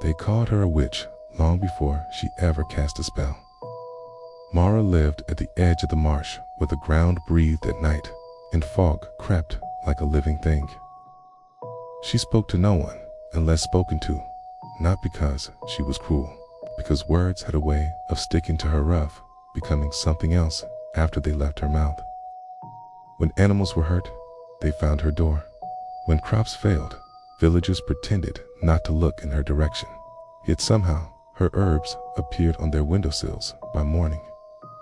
They called her a witch long before she ever cast a spell. Mara lived at the edge of the marsh where the ground breathed at night and fog crept like a living thing. She spoke to no one unless spoken to, not because she was cruel, because words had a way of sticking to her rough, becoming something else after they left her mouth. When animals were hurt, they found her door. When crops failed, villagers pretended not to look in her direction. Yet somehow, her herbs appeared on their windowsills by morning.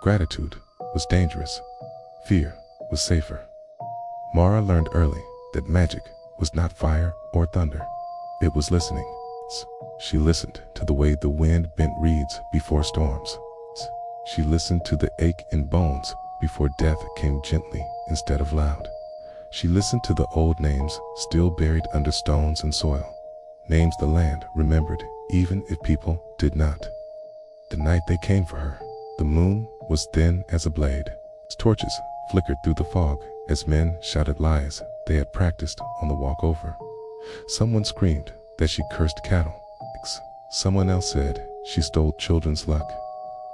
Gratitude was dangerous. Fear was safer. Mara learned early that magic was not fire or thunder. It was listening. She listened to the way the wind bent reeds before storms. She listened to the ache in bones before death came gently instead of loud. She listened to the old names still buried under stones and soil, names the land remembered even if people did not. The night they came for her, the moon was thin as a blade. Torches flickered through the fog as men shouted lies they had practiced on the walk over. Someone screamed that she cursed cattle. Someone else said she stole children's luck.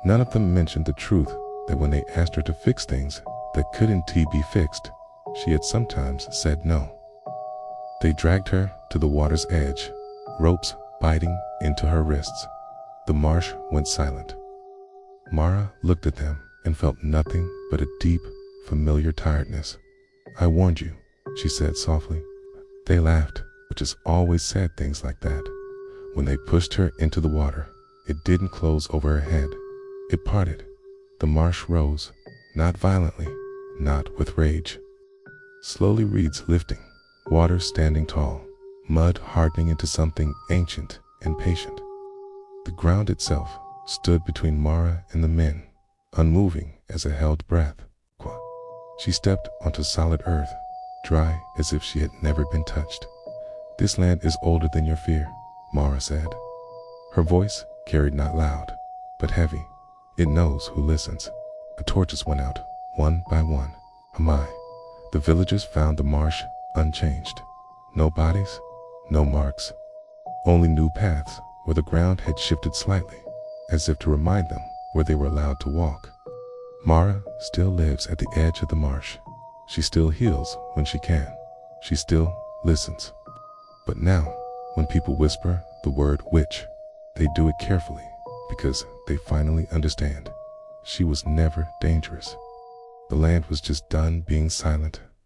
None of them mentioned the truth that when they asked her to fix things that couldn't be fixed, she had sometimes said no. They dragged her to the water's edge, ropes biting into her wrists. The marsh went silent. Mara looked at them and felt nothing but a deep, familiar tiredness. "I warned you," she said softly. They laughed, but just always said things like that. When they pushed her into the water, it didn't close over her head. It parted. The marsh rose, not violently, not with rage. Slowly, reeds lifting, water standing tall, mud hardening into something ancient and patient. The ground itself stood between Mara and the men, unmoving as a held breath. She stepped onto solid earth, dry as if she had never been touched. "This land is older than your fear," Mara said. Her voice carried not loud, but heavy. It knows who listens. The torches went out, one by one. My. The villagers found the marsh unchanged. No bodies, no marks. Only new paths where the ground had shifted slightly, as if to remind them where they were allowed to walk. Mara still lives at the edge of the marsh. She still heals when she can. She still listens. But now, when people whisper the word witch, they do it carefully because they finally understand. She was never dangerous. The land was just done being silent